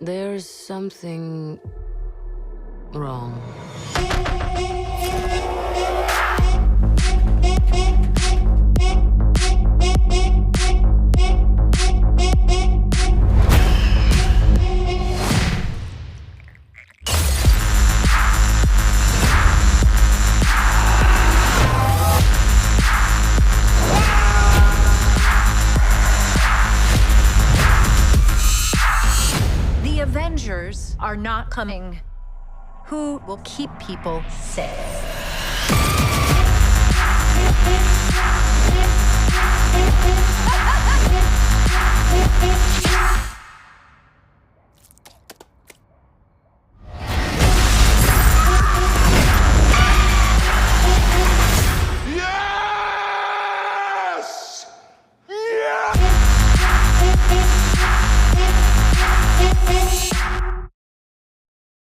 There's something wrong. The Avengers are not coming. Who will keep people safe?